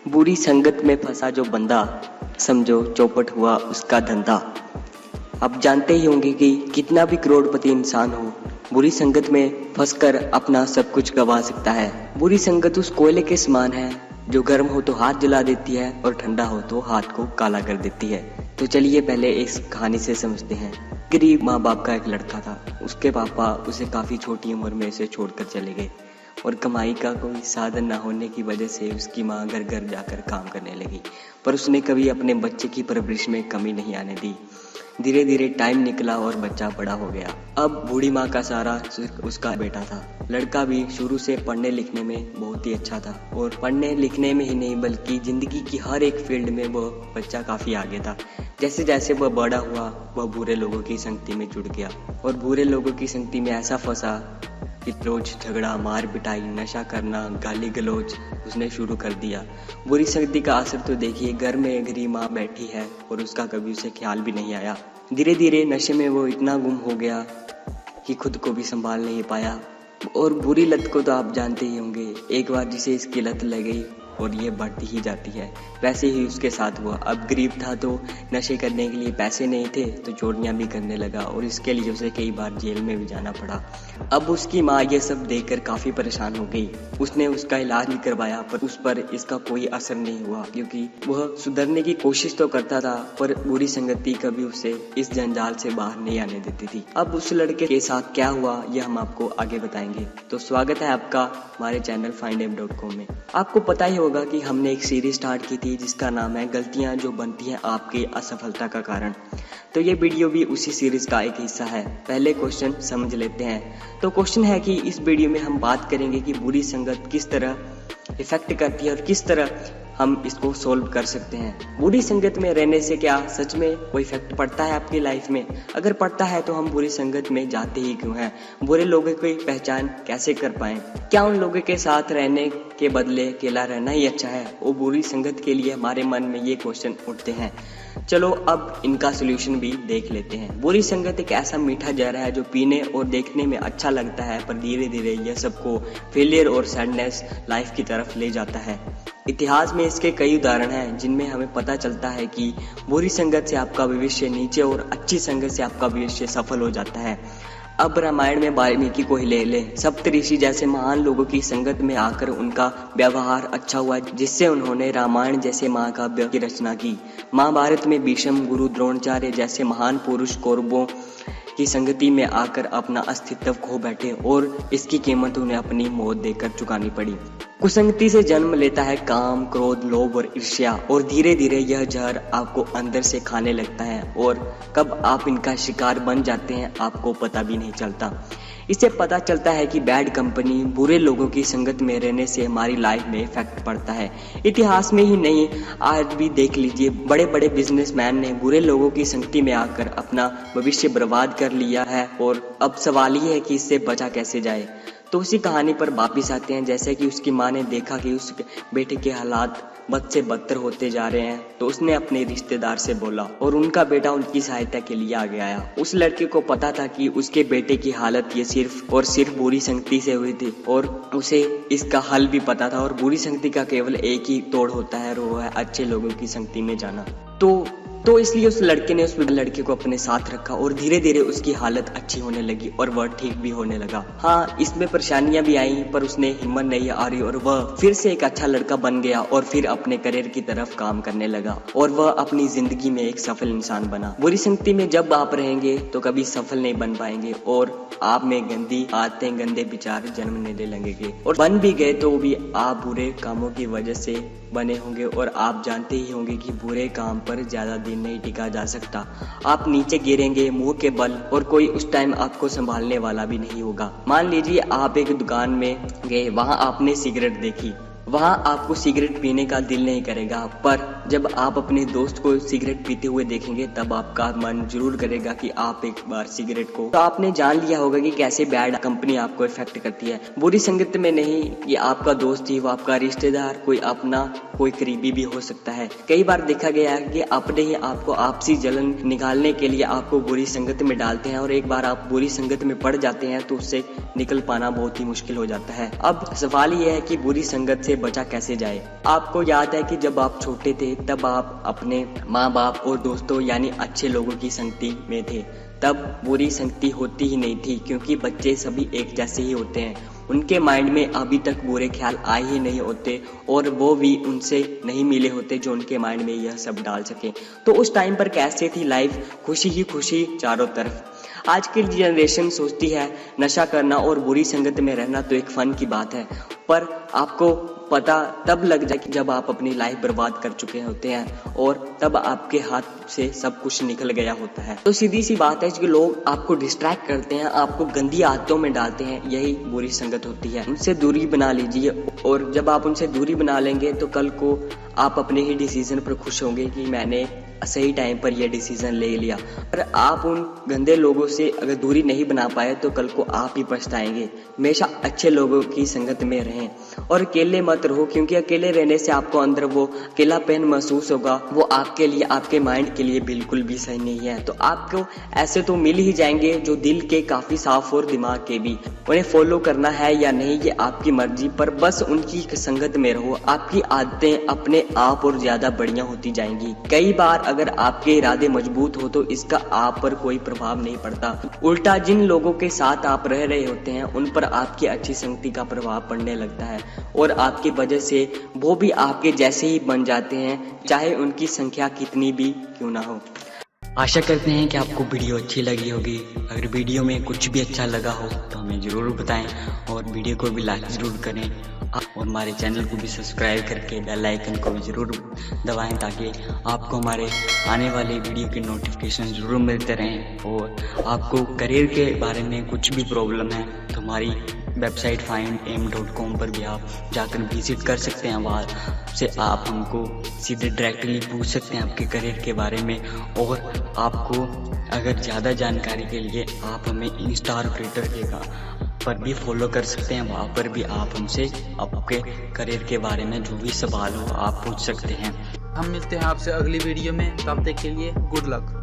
बुरी संगत में फंसा जो बंदा, समझो चौपट हुआ उसका धंधा। आप जानते ही होंगे कि कितना भी करोड़पति इंसान हो, बुरी संगत में फंसकर अपना सब कुछ गंवा सकता है। बुरी संगत उस कोयले के समान है जो गर्म हो तो हाथ जला देती है और ठंडा हो तो हाथ को काला कर देती है। तो चलिए पहले इस कहानी से समझते हैं। गरीब माँ बाप का एक लड़का था। उसके पापा उसे काफी छोटी उम्र में उसे छोड़कर चले गए और कमाई का कोई साधन न होने की वजह से उसकी माँ घर घर जाकर काम करने लगी, पर उसने कभी अपने बच्चे की परवरिश में कमी नहीं आने दी। धीरे धीरे टाइम निकला और बच्चा बड़ा हो गया। अब बूढ़ी माँ का सारा उसका बेटा था। लड़का भी शुरू से पढ़ने लिखने में बहुत ही अच्छा था और पढ़ने लिखने में ही नहीं बल्कि जिंदगी की हर एक फील्ड में वो बच्चा काफी आगे था। जैसे जैसे वह बड़ा हुआ वह बुरे लोगों की संगति में जुड़ गया और बुरे लोगों की संगति में ऐसा फंसा कि रोज झगड़ा, मार पिटाई, नशा करना, गाली गलौज उसने शुरू कर दिया। बुरी संगति का असर तो देखिए, घर में गरीब माँ बैठी है और उसका कभी उसे ख्याल भी नहीं आया। धीरे धीरे नशे में वो इतना गुम हो गया कि खुद को भी संभाल नहीं पाया। और बुरी लत को तो आप जानते ही होंगे, एक बार जिसे इसकी लत लग गई और ये बढ़ती ही जाती है। वैसे ही उसके साथ हुआ। अब गरीब था तो नशे करने के लिए पैसे नहीं थे तो चोरियां भी करने लगा और इसके लिए उसे कई बार जेल में भी जाना पड़ा। अब उसकी माँ ये सब देखकर काफी परेशान हो गई। उसने उसका इलाज भी करवाया पर उस पर इसका कोई असर नहीं हुआ, क्योंकि वह सुधरने की कोशिश तो करता था पर बुरी संगति कभी उसे इस जंजाल से बाहर नहीं आने देती थी। अब उस लड़के के साथ क्या हुआ यह हम आपको आगे बताएंगे। तो स्वागत है आपका हमारे चैनल findapp.com में। आपको पता ही होगा कि हमने एक सीरीज स्टार्ट की थी जिसका नाम है गलतियां जो बनती हैं आपकी असफलता का कारण। तो ये वीडियो भी उसी सीरीज का एक हिस्सा है। पहले क्वेश्चन समझ लेते हैं। तो क्वेश्चन है कि इस वीडियो में हम बात करेंगे कि बुरी संगत किस तरह इफेक्ट करती है और किस तरह हम इसको सोल्व कर सकते हैं। बुरी संगत में रहने से क्या सच में कोई इफेक्ट पड़ता है आपकी लाइफ में? अगर पड़ता है तो हम बुरी संगत में जाते ही क्यों हैं? बुरे लोगों की पहचान कैसे कर पाएं? क्या उन लोगों के साथ रहने के बदले अकेला रहना ही अच्छा है? वो बुरी संगत के लिए हमारे मन में ये क्वेश्चन उठते हैं। चलो अब इनका सोल्यूशन भी देख लेते हैं। बुरी संगत एक ऐसा मीठा जहर है जो पीने और देखने में अच्छा लगता है पर धीरे धीरे यह सबको फेलियर और सैडनेस लाइफ की तरफ ले जाता है। इतिहास में इसके कई उदाहरण हैं जिनमें हमें पता चलता है कि बुरी संगत से आपका भविष्य नीचे और अच्छी संगत से आपका भविष्य सफल हो जाता है। अब रामायण में वाल्मीकि को ही ले लें। सप्तऋषि जैसे महान लोगों की संगत में आकर उनका व्यवहार अच्छा हुआ जिससे उन्होंने रामायण जैसे महाकाव्य की रचना की। महाभारत में भीष्म, गुरु द्रोणाचार्य जैसे महान पुरुष कौरवों की संगति में आकर अपना अस्तित्व खो बैठे और इसकी कीमत उन्हें अपनी मौत देकर चुकानी पड़ी। कुसंगति से जन्म लेता है काम, क्रोध, लोभ और ईर्ष्या और धीरे धीरे यह जहर आपको अंदर से खाने लगता है और कब आप इनका शिकार बन जाते हैं आपको पता भी नहीं चलता। इससे पता चलता है कि बैड कंपनी, बुरे लोगों की संगत में रहने से हमारी लाइफ में इफेक्ट पड़ता है। इतिहास में ही नहीं, आज भी देख लीजिए, बड़े बड़े बिजनेसमैन ने बुरे लोगों की संगति में आकर अपना भविष्य बर्बाद कर लिया है और अब सवाल ये है कि इससे बचा कैसे जाए। तो उसी कहानी पर वापिस आते हैं। जैसे कि उसकी माँ ने देखा कि उस बेटे के हालात बद से बदतर होते जा रहे हैं तो उसने अपने रिश्तेदार से बोला और उनका बेटा उनकी सहायता के लिए आगे आया। उस लड़के को पता था कि उसके बेटे की हालत ये सिर्फ और सिर्फ बुरी संगति से हुई थी और उसे इसका हल भी पता था। और बुरी संगति का केवल एक ही तोड़ होता है और वो है अच्छे लोगों की संगति में जाना। तो इसलिए उस लड़के ने उस लड़के को अपने साथ रखा और धीरे धीरे उसकी हालत अच्छी होने लगी और वह ठीक भी होने लगा। हाँ, इसमें परेशानियां भी आई पर उसने हिम्मत नहीं हारी और वह फिर से एक अच्छा लड़का बन गया और फिर अपने करियर की तरफ काम करने लगा और वह अपनी जिंदगी में एक सफल इंसान बना। बुरी संगति में जब आप रहेंगे तो कभी सफल नहीं बन पाएंगे और आप में गंदी आदतें, गंदे विचार जन्म लेने लगेंगे और बन भी गए तो भी आप बुरे कामों की वजह से बने होंगे। और आप जानते ही होंगे कि बुरे काम पर ज्यादा दिन नहीं टिका जा सकता। आप नीचे गिरेंगे मुंह के बल और कोई उस टाइम आपको संभालने वाला भी नहीं होगा। मान लीजिए आप एक दुकान में गए, वहां आपने सिगरेट देखी, वहां आपको सिगरेट पीने का दिल नहीं करेगा पर जब आप अपने दोस्त को सिगरेट पीते हुए देखेंगे तब आपका मन जरूर करेगा कि आप एक बार सिगरेट को। तो आपने जान लिया होगा कि कैसे बैड कंपनी आपको इफेक्ट करती है। बुरी संगत में नहीं, ये आपका दोस्त ही, वो आपका रिश्तेदार, कोई अपना, कोई करीबी भी हो सकता है। कई बार देखा गया है कि अपने ही आपको आपसी जलन निकालने के लिए आपको बुरी संगत में डालते हैं और एक बार आप बुरी संगत में पड़ जाते हैं तो उससे निकल पाना बहुत ही मुश्किल हो जाता है। अब सवाल ये है कि बुरी संगत से बचा कैसे जाए। आपको याद है कि जब आप छोटे थे तब आप अपने माँ बाप और दोस्तों यानी अच्छे लोगों की संगति में थे, तब बुरी संगति होती ही नहीं थी, क्योंकि बच्चे सभी एक जैसे ही होते हैं। उनके माइंड में अभी तक बुरे ख्याल आए ही नहीं होते और वो भी उनसे नहीं मिले होते जो उनके माइंड में यह सब डाल सके। तो उस टाइम पर कैसे थी लाइफ, खुशी ही खुशी चारों तरफ। आज की जनरेशन सोचती है नशा करना और बुरी संगत में रहना तो एक फन की बात है, पर आपको पता तब लग जाए कि जब आप अपनी लाइफ बर्बाद कर चुके होते हैं और तब आपके हाथ से सब कुछ निकल गया होता है। तो सीधी सी बात है कि लोग आपको डिस्ट्रैक्ट करते हैं, आपको गंदी आदतों में डालते हैं, यही बुरी संगत होती है। उनसे दूरी बना लीजिए और जब आप उनसे दूरी बना लेंगे तो कल को आप अपने ही डिसीजन पर खुश होंगे कि मैंने सही टाइम पर यह डिसीजन ले लिया। पर आप उन गंदे लोगों से अगर दूरी नहीं बना पाए तो कल को आप ही पछताएंगे। हमेशा अच्छे लोगों की संगत में रहें और अकेले मत रहो, क्योंकि अकेले रहने से आपको अंदर वो अकेलापन महसूस होगा, वो आपके लिए, आपके माइंड के लिए बिल्कुल भी सही नहीं है। तो आपको ऐसे तो मिल ही जाएंगे जो दिल के काफी साफ और दिमाग के भी। उन्हें फॉलो करना है या नहीं ये आपकी मर्जी, पर बस उनकी संगत में रहो, आपकी आदतें अपने आप और ज्यादा बढ़िया होती जाएंगी। कई बार अगर आपके इरादे मजबूत हो तो इसका आप पर कोई प्रभाव नहीं पड़ता, उल्टा जिन लोगों के साथ आप रह रहे होते हैं उन पर आपकी अच्छी संगति का प्रभाव पड़ने लगता है और आपकी वजह से वो भी आपके जैसे ही बन जाते हैं, चाहे उनकी संख्या कितनी भी क्यों ना हो। आशा करते हैं कि आपको वीडियो अच्छी लगी होगी। अगर वीडियो में कुछ भी अच्छा लगा हो तो हमें ज़रूर बताएं और वीडियो को भी लाइक ज़रूर करें और हमारे चैनल को भी सब्सक्राइब करके बेल आइकन को भी ज़रूर दबाएं ताकि आपको हमारे आने वाले वीडियो के नोटिफिकेशन ज़रूर मिलते रहें। और आपको करियर के बारे में कुछ भी प्रॉब्लम है तो हमारी वेबसाइट findaim.com पर भी आप जाकर विजिट कर सकते हैं। वहाँ से आप हमको सीधे डायरेक्टली पूछ सकते हैं आपके करियर के बारे में। और आपको अगर ज़्यादा जानकारी के लिए आप हमें इंस्टा और ट्विटर के पर भी फॉलो कर सकते हैं। वहाँ पर भी आप हमसे आपके करियर के बारे में जो भी सवाल हो आप पूछ सकते हैं। हम मिलते हैं आपसे अगली वीडियो में, तब तक के लिए गुड लक।